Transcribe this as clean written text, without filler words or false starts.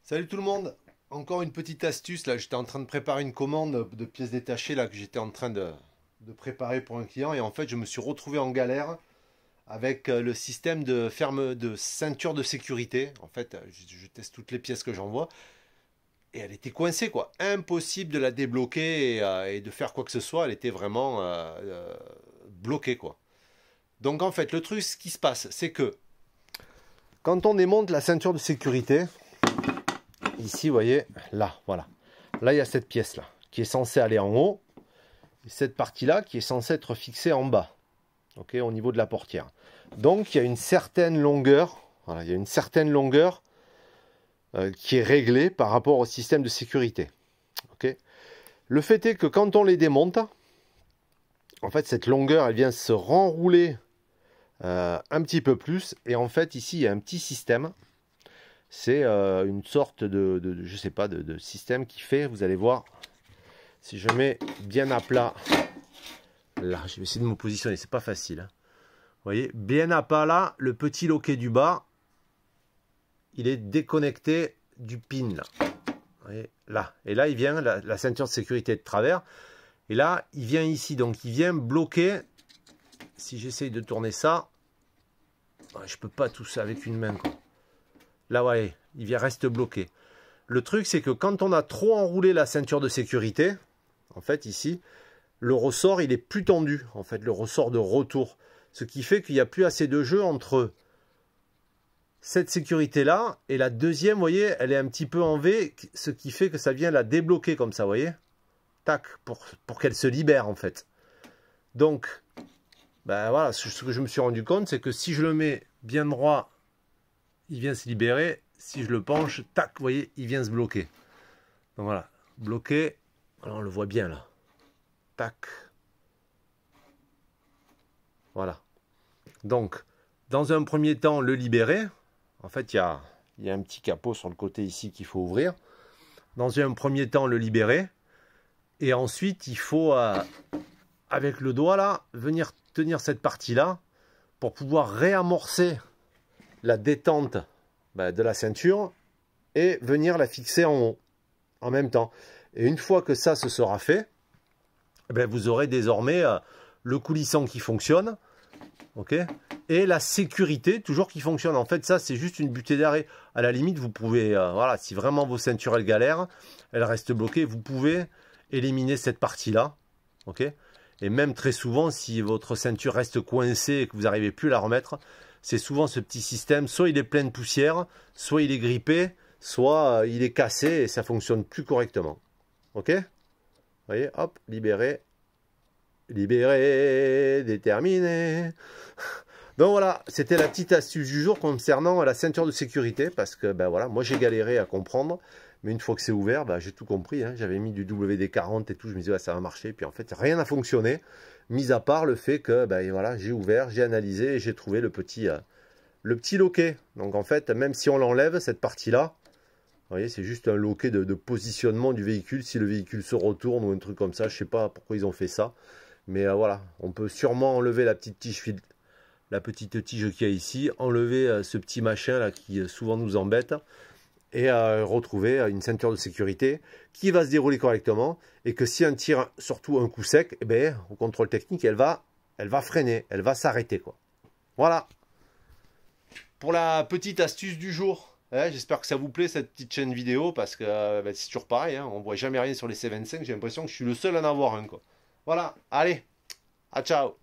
Salut tout le monde. Encore une petite astuce. Là, j'étais en train de préparer une commande de pièces détachées là, que j'étais en train de préparer pour un client. Et en fait, je me suis retrouvé en galère avec le système de ferme de ceinture de sécurité. En fait, je teste toutes les pièces que j'envoie. Et elle était coincée, quoi. Impossible de la débloquer et de faire quoi que ce soit. Elle était vraiment bloquée, quoi. Donc en fait, le truc, ce qui se passe, c'est que quand on démonte la ceinture de sécurité, ici, vous voyez, là, voilà. Là, il y a cette pièce-là qui est censée aller en haut. Et cette partie-là qui est censée être fixée en bas. Ok, au niveau de la portière. Donc, il y a une certaine longueur. Voilà, il y a une certaine longueur qui est réglée par rapport au système de sécurité. Ok. Le fait est que quand on les démonte, en fait, cette longueur, elle vient se renrouler un petit peu plus. Et en fait, ici, il y a un petit système. C'est une sorte je sais pas, de système qui fait, vous allez voir, si je mets bien à plat, là, je vais essayer de me positionner, c'est pas facile. Hein. Vous voyez, bien à plat là, le petit loquet du bas, il est déconnecté du pin là. Vous voyez, là. Et là, il vient, la ceinture de sécurité de travers. Et là, il vient ici, donc il vient bloquer. Si j'essaye de tourner ça, je peux pas tout ça avec une main, quoi. Là, ouais, il reste bloqué. Le truc, c'est que quand on a trop enroulé la ceinture de sécurité, en fait, ici, le ressort, il est plus tendu. En fait, le ressort de retour. Ce qui fait qu'il n'y a plus assez de jeu entre cette sécurité-là et la deuxième, vous voyez, elle est un petit peu en V, ce qui fait que ça vient la débloquer comme ça, vous voyez. Tac, pour qu'elle se libère, en fait. Donc, ben voilà, ce que je me suis rendu compte, c'est que si je le mets bien droit, il vient se libérer. Si je le penche, tac, vous voyez, il vient se bloquer. Donc voilà, bloqué. Alors on le voit bien là. Tac. Voilà. Donc, dans un premier temps, le libérer. En fait, il y a un petit capot sur le côté ici qu'il faut ouvrir. Dans un premier temps, le libérer. Et ensuite, il faut, avec le doigt là, venir tenir cette partie-là pour pouvoir réamorcer la détente de la ceinture et venir la fixer en haut en même temps. Et une fois que ça se sera fait, vous aurez désormais le coulissant qui fonctionne, ok, et la sécurité toujours qui fonctionne. En fait, ça c'est juste une butée d'arrêt. À la limite, vous pouvez, voilà, si vraiment vos ceintures elles galèrent, elles restent bloquées, vous pouvez éliminer cette partie-là, ok. Et même très souvent, si votre ceinture reste coincée et que vous n'arrivez plus à la remettre, c'est souvent ce petit système, soit il est plein de poussière, soit il est grippé, soit il est cassé et ça fonctionne plus correctement. Ok? Vous voyez, hop, libéré, libéré, déterminé. Donc voilà, c'était la petite astuce du jour concernant la ceinture de sécurité, parce que voilà, moi j'ai galéré à comprendre, mais une fois que c'est ouvert, j'ai tout compris. Hein. J'avais mis du WD-40 et tout, je me disais ouais, ça va marcher, puis en fait rien n'a fonctionné, mis à part le fait que voilà, j'ai ouvert, j'ai analysé et j'ai trouvé le petit loquet. Donc en fait, même si on l'enlève, cette partie-là, vous voyez, c'est juste un loquet de positionnement du véhicule, si le véhicule se retourne ou un truc comme ça, je sais pas pourquoi ils ont fait ça, mais voilà, on peut sûrement enlever la petite tige qu'il y a ici, enlever ce petit machin là qui souvent nous embête et retrouver une ceinture de sécurité qui va se dérouler correctement et que si on tire surtout un coup sec, au contrôle technique, elle va freiner, elle va s'arrêter, quoi. Voilà pour la petite astuce du jour. J'espère que ça vous plaît cette petite chaîne vidéo parce que c'est toujours pareil, hein, on voit jamais rien sur les C25, j'ai l'impression que je suis le seul à en avoir un, quoi. Voilà, allez, à ciao.